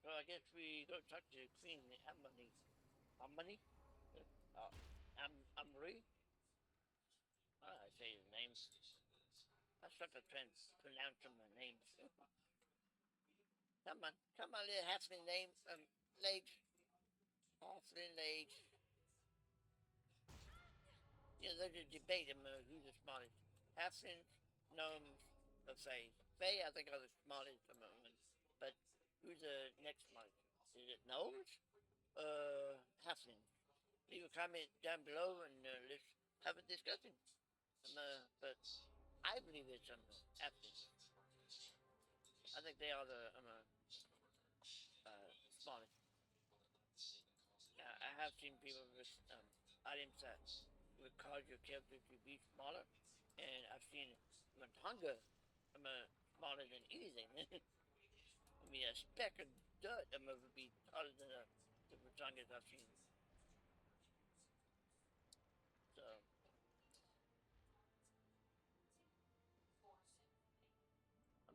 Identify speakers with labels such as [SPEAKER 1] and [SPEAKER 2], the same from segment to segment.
[SPEAKER 1] So I guess we go talk to Queen Amani. Amani? Uh, Amri? I say his name. I suck at pronouncing my names. Come on, little halfling name, legs. Halfling legs. You know, there's a debate about who's the smartest. Halflings, gnomes, or Fae. Fae, I think, are the smartest among them. But who's the next smartest? Is it gnomes? Halflings? Leave a comment down below and let's have a discussion. But I believe it's halflings. I think they are the smartest. I have seen people with items that would cause your character to be smaller, and I've seen Hunger smaller than anything. I mean, a speck of dirt would be taller than the Matangas I've seen. So,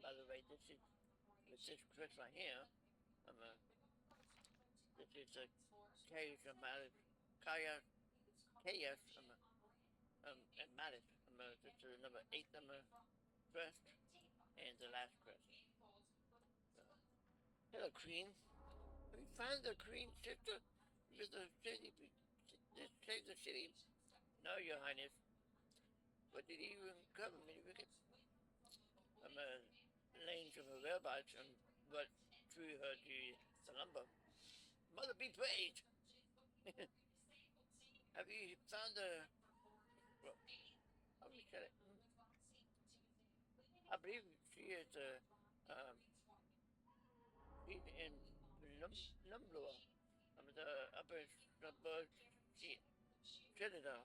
[SPEAKER 1] by the way, this is Chris right here. This is a case of Chaos, and Malice. This is number 8 quest, and the last quest. Hello, Queen. Have you found the Queen sister? With the city, this save the city. No, Your Highness. What did he even cover me? Lanes of her whereabouts and what drew her to the lumber. Mother be praised! Have you found the... Well, how do you say it? I believe she is she's in Lumbloa. The upper suburb Citadel.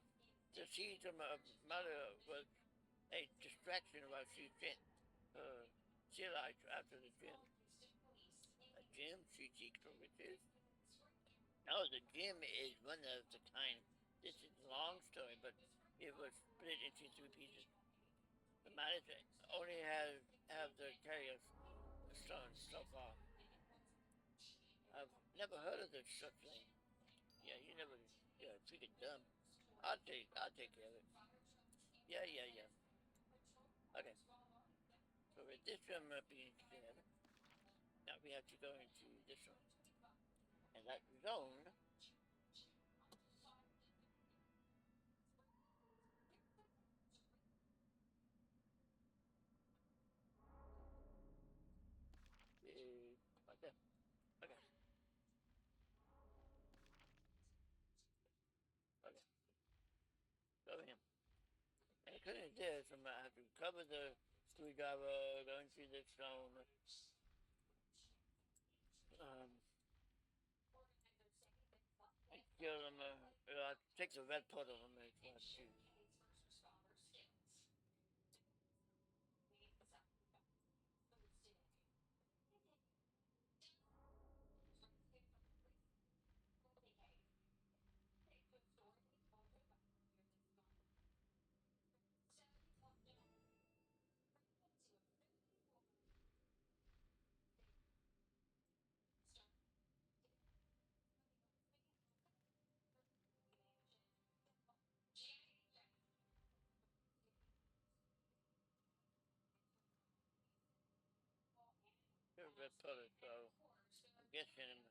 [SPEAKER 1] The siege of mother was a distraction while she sent her Sealites after the gym. A gym? She seeks for riches. No, the gym is one of the kind. This is a long story, but it was split into 3 pieces. The matters only have the carrier stone so far. I've never heard of this such thing. Yeah, you never. Yeah, freaking dumb. I'll take care of it. Yeah. Okay. So with this one being said, now we have to go into this one. And that zone is right there. Okay. Cover him. And according to this, I'm gonna have to cover the screwdriver, going through the stone. I kill them, I take the red part of them and try to shoot. Here's red part, so I'm guessing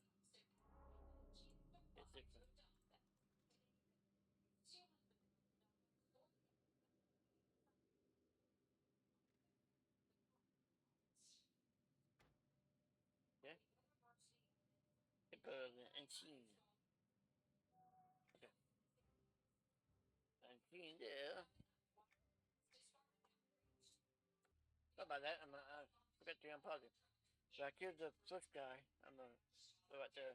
[SPEAKER 1] it's different. Okay? Unseen. Okay. Unseen there. How about that? I forgot to unpause it. So I killed the first guy. About the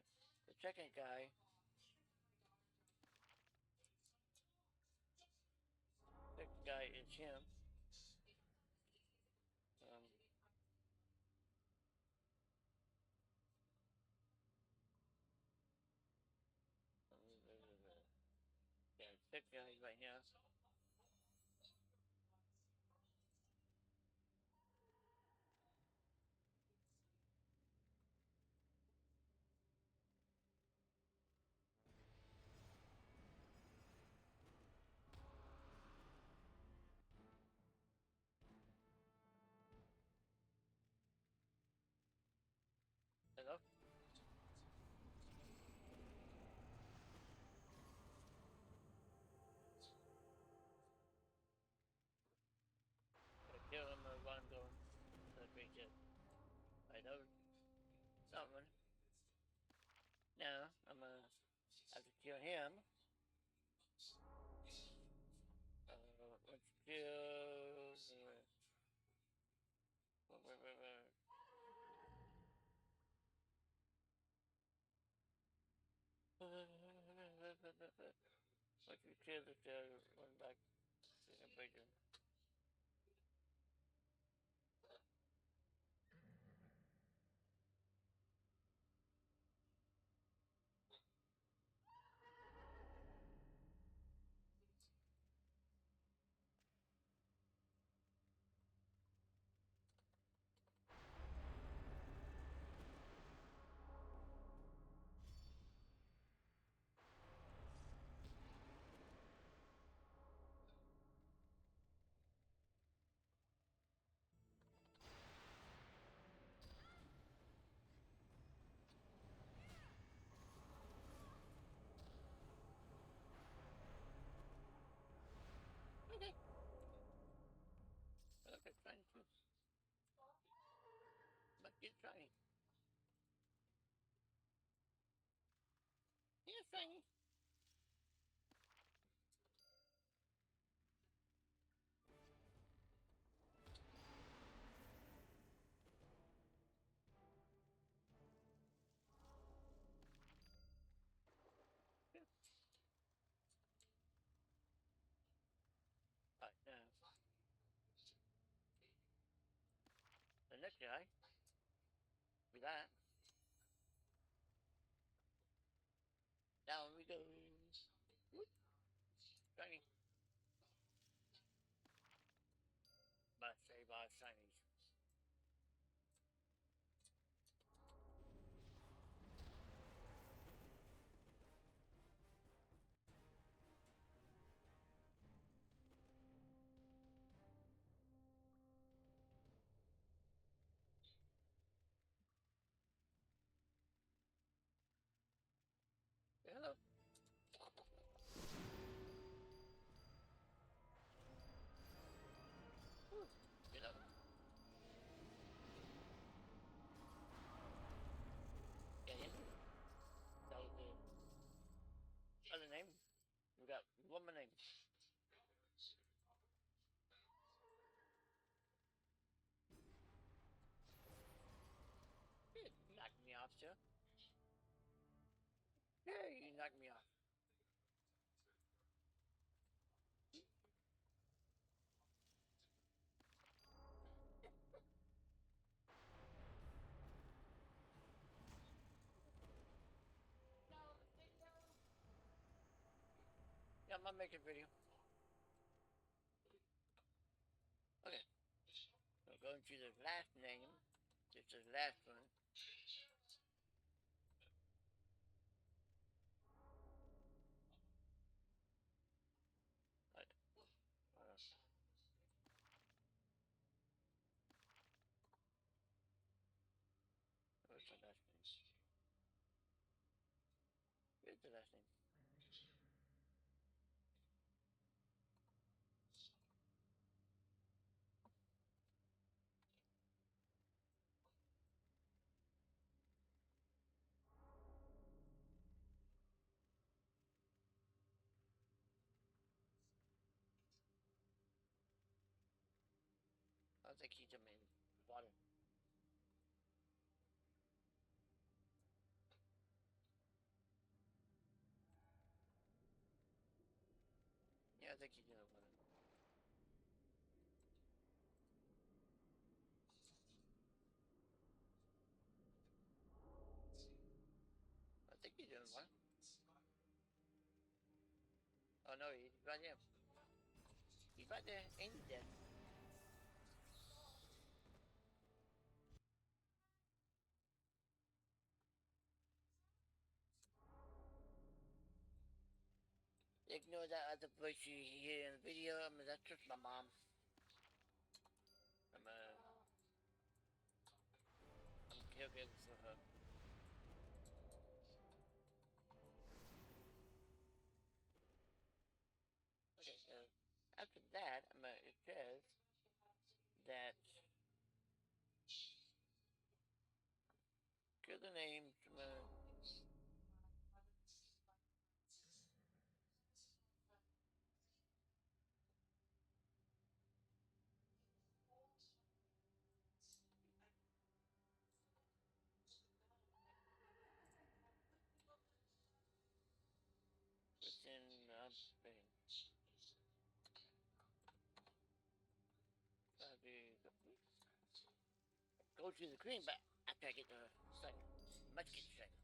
[SPEAKER 1] second guy. Second guy is him. Um, yeah, second guy is right here. Once we clear this, run back to the bridge. Okay. Okay, trying to. But you're trying. You're trying. Yeah. Alright, now. The next guy. With that. Down we go. Whoop. Shiny. But save our shinies. Say hello. Woo. Get up. Get in. That was the other name. We got one more name. You knocked me off, sir. Yeah, you knocked me off. Yeah, I'm gonna make a video. Okay. So going to the last name. This is the last one. Right. What's the last name? Here's the last name. I'll take you to my water. Yeah, I'll take you to the water. I'll take you to the water. Oh no, he's right there. He's right there, and he's dead. Ignore that other voice you hear in the video. I mean, that's just my mom. I'm caregiver for her. Okay, so after that, it says that give the name to one thing. Go to the green, but after I get the second. Must get second.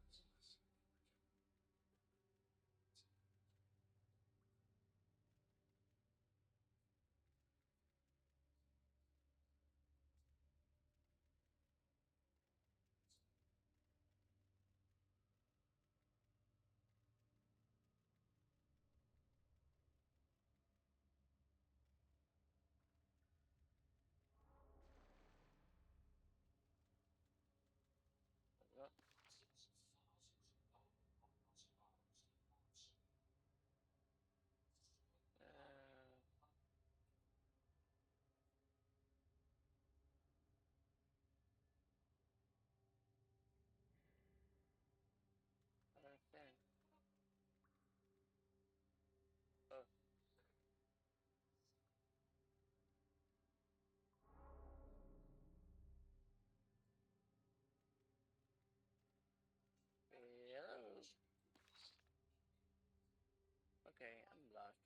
[SPEAKER 1] Understand. Oh. Hello. Okay, I'm lost.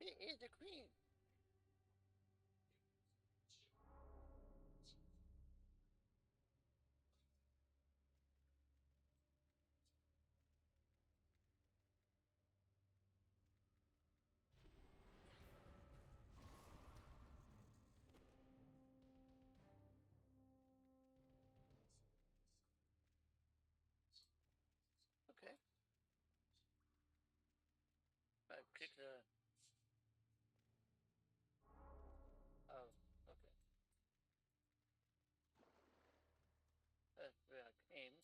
[SPEAKER 1] It is the queen. Okay. I click the. Oh, okay. That's where I came.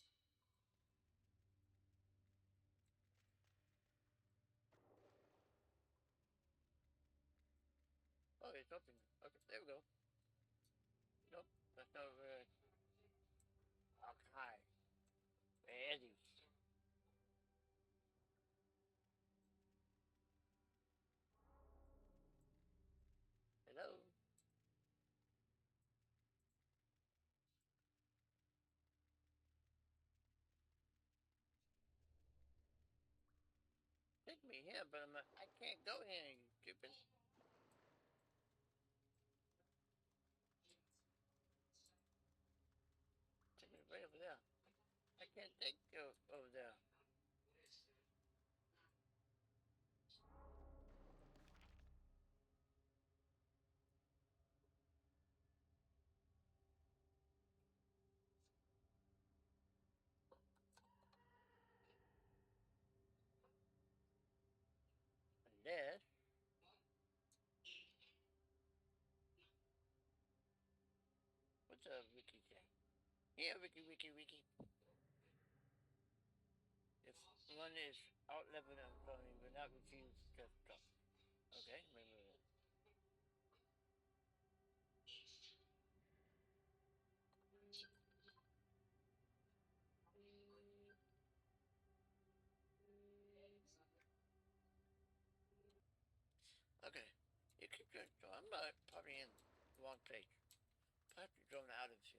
[SPEAKER 1] Oh, it's open. Okay, there we go. Nope, that's not where. Okay. Where is he? Hello. Take me here, but I can't go here, you stupid. Take me right over there. I can't take you over there. Unless. What's up, Ricky J? Yeah, Ricky. If one is out level and something, will not refuse just stuff. Okay, remember that. Okay, you keep going. So I'm probably in the wrong place. I have to drone out of here.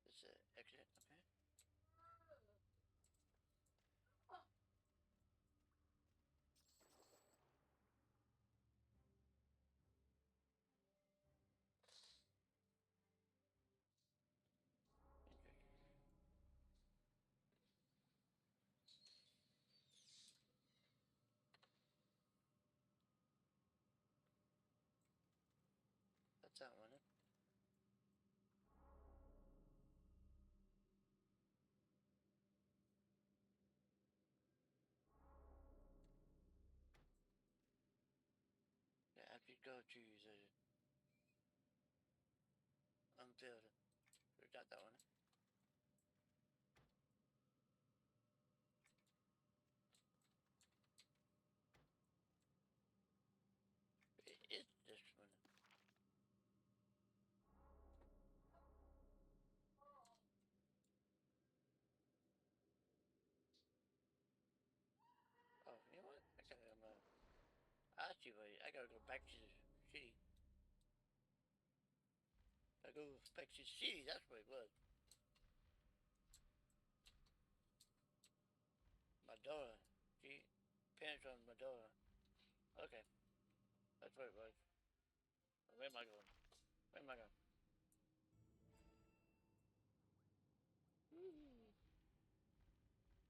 [SPEAKER 1] This is exit, okay? Interesting. That's that one. Yeah, after you go to the unfilled, we got that one. It is this one. city, but I gotta go back to the city. I go back to the city, that's what it was. My daughter. She parents on my daughter. Okay. That's what it was. Where am I going? Where am I going?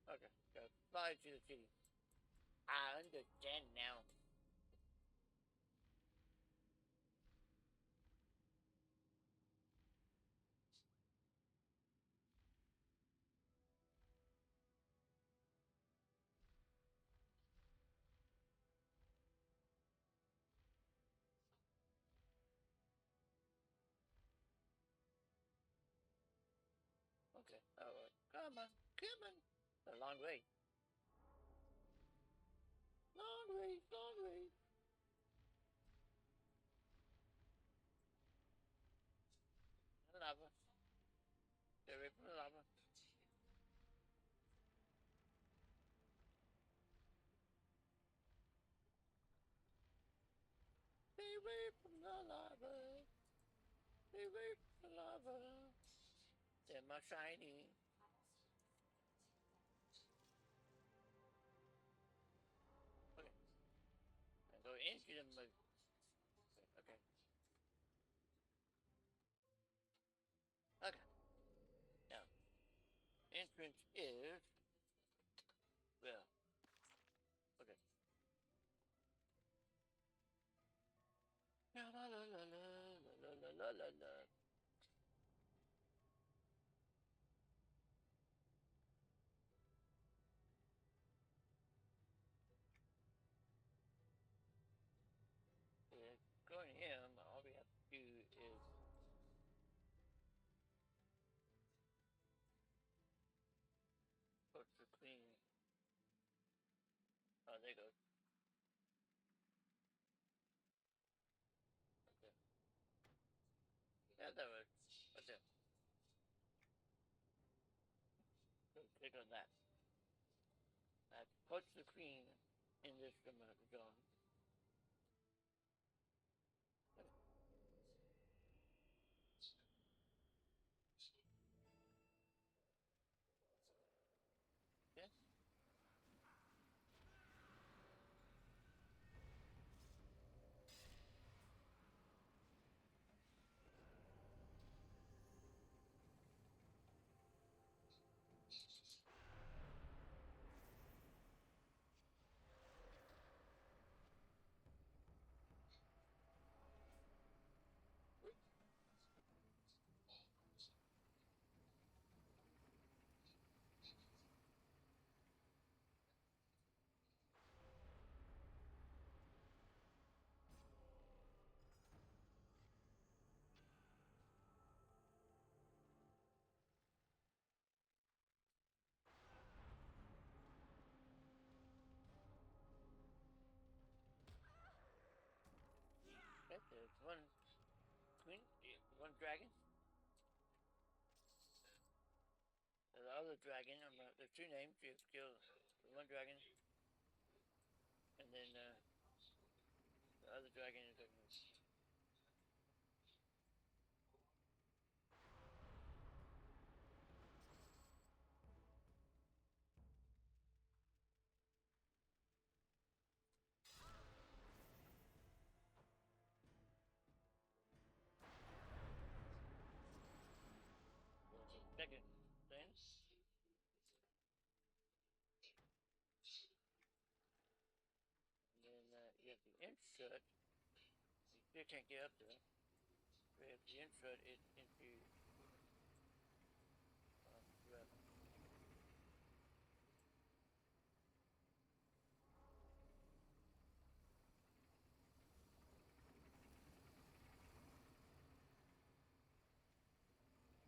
[SPEAKER 1] Okay, go fly to the city. I understand now. Okay, alright. Come on, come on. A long way. Long way, long way. Lava. Get away from the lava. Stay away from the lava. Stay away from the lava. They're my shiny. Okay. I go into them. Okay. Okay. Now, entrance is. Well. Okay. La la la la la la la la la. Going here, all we have to do is put the clean. Oh, there goes. Okay. Yeah, that works. What's it? So click on that. Put the queen in this zone. Yes. Okay, there's one queen, one dragon. The other dragon, there's two names. You have to kill the one dragon, and then the other dragon is like. Second thing. And then you have to insert. You still can't get up there. So you have to insert it into.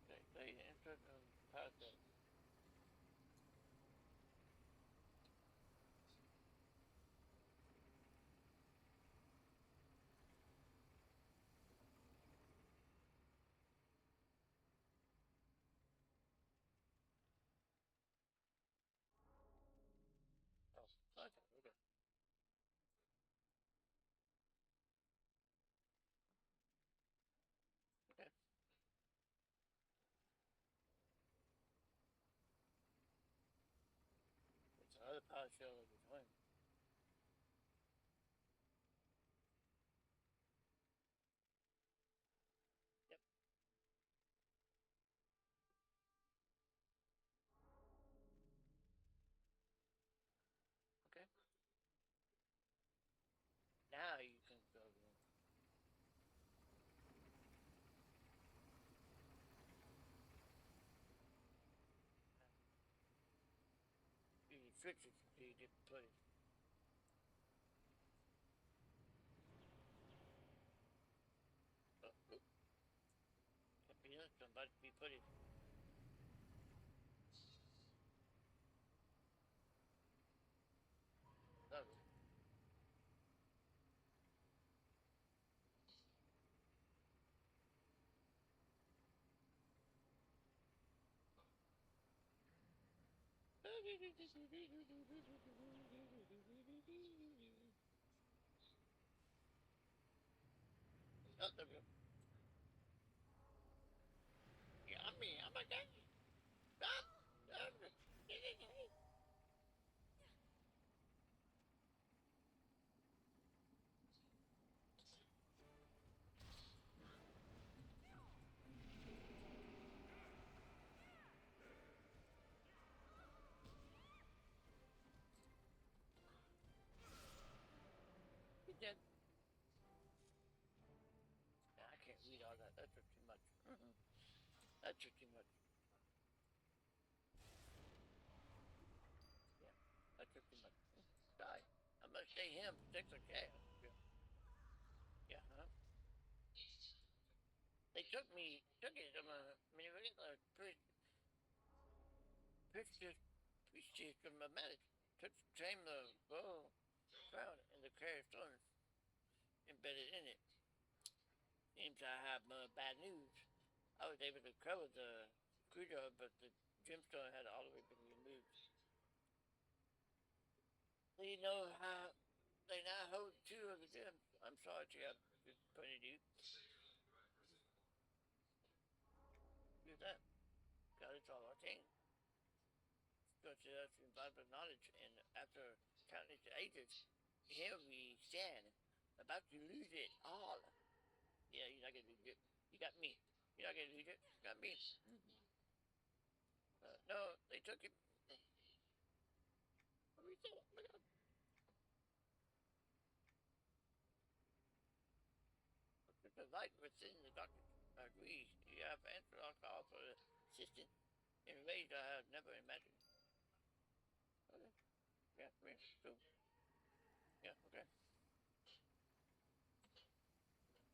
[SPEAKER 1] Okay, so you insert past that. I feel like it's home. Yep. Okay. Now you can go in. You switch it so you didn't put it. Oh, oh. Can't be that. Somebody be put it. Oh. Oh, there we go. Yummy, oh my god. Stop. Stop. He did. I can't read all that. That's too much. That's too much. Yeah, that's too much. Die. I must stay him. Six okay. Yeah. Yeah, huh? They took it. I mean, we got pushed from the medic. Took tame the bow crown and the carry stones embedded in it. Seems I have bad news. I was able to cover the creature, but the gemstone had all the way been removed. So you know how they now hold two of the gems. I'm sorry to have disappointed you. Do that. God, it's all our thing. Because us involved with knowledge, and after countless ages, here we stand, about to lose it all. Yeah, you're not gonna lose it. You got me. You're not gonna lose it. You got me. No, they took it. What are we saying? Oh my god. The light within the doctor agrees. You have answered our call for assistance in ways I have never imagined. Okay. Yeah, me too. Yeah, okay.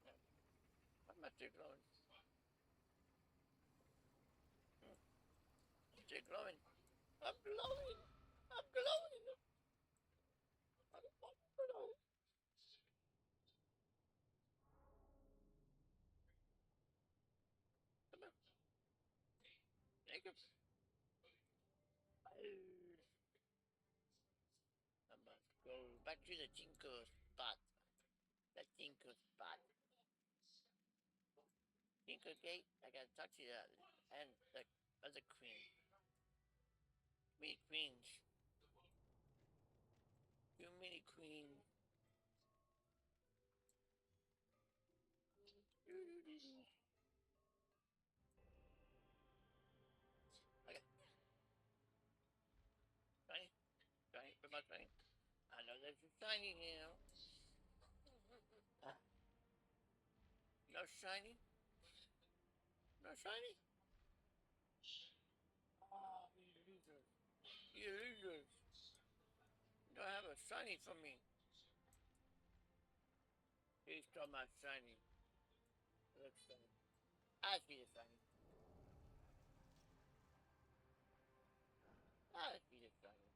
[SPEAKER 1] Yeah. I'm not still glowing. Hmm. Still glowing. I'm glowing. I'm glowing. I'm glowing. Come on. Take it. I must go back to the Tinker spot. The Tinker spot. Tinker Gate. I gotta talk to you and the other queen. Many queens. Too many queens. Okay. Shiny. Shiny. Where's my shiny? I know there's a shiny here. No shiny? No shiny? Oh, you losers. You losers. You don't have a shiny for me. He stole my shiny. Looks shiny. I see the shiny. I see the shiny.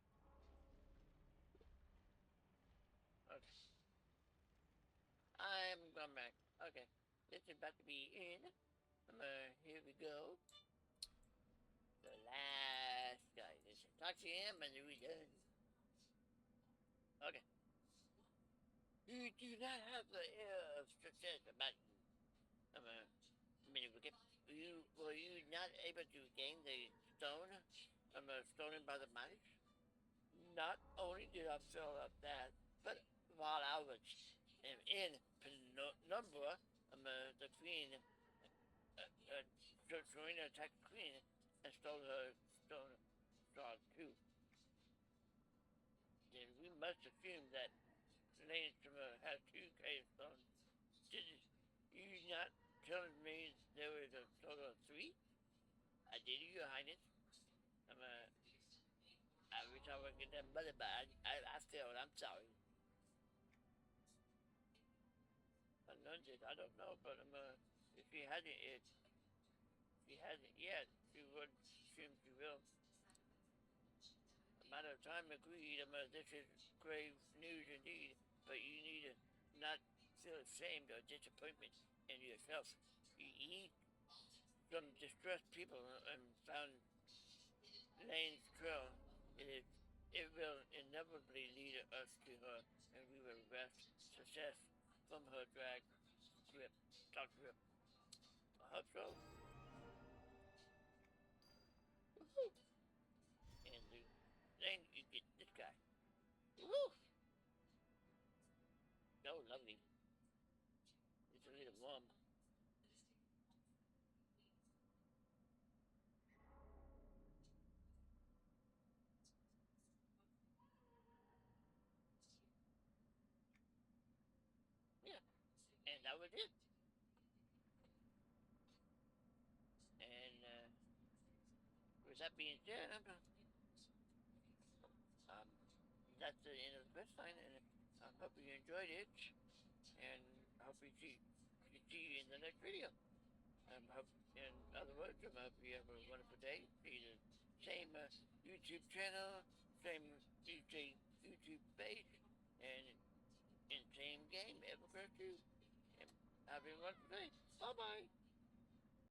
[SPEAKER 1] Okay. I'm going back. Okay. This is about to be in. Here we go. The last guy. This is talk to him and then we done. Okay. You do not have the air of success about you. I mean, were you not able to gain the stone? Stolen by the mice? not only did I fill up that, but while I was in Penumbra, the queen, Serena attacked the queen and stole her stone sword too. Then we must assume that Leinster has two gravestones. Did you not tell me there was a total of three? I did, Your Highness. I wish I would get that money back. I failed. I'm sorry. I don't know, but if he hadn't yet, she would assume she will. A matter of time agreed. This is grave news indeed, but you need to not feel ashamed or disappointment in yourself. You eat some distressed people and found Lane's trail. It will inevitably lead us to her, and we will wrest success from her drag grip. Talk grip. I hope so. Woohoo! And then you get this guy. Woohoo! So lovely. It's a little warm. Yeah, and that was it. And with that being said, um, that's the end of the Questline, and I hope you enjoyed it, and I hope you see you in the next video. In other words, I hope you have a wonderful day. See the same YouTube channel, same YouTube page, and in same game, Everquest 2. And have a wonderful day. Bye bye.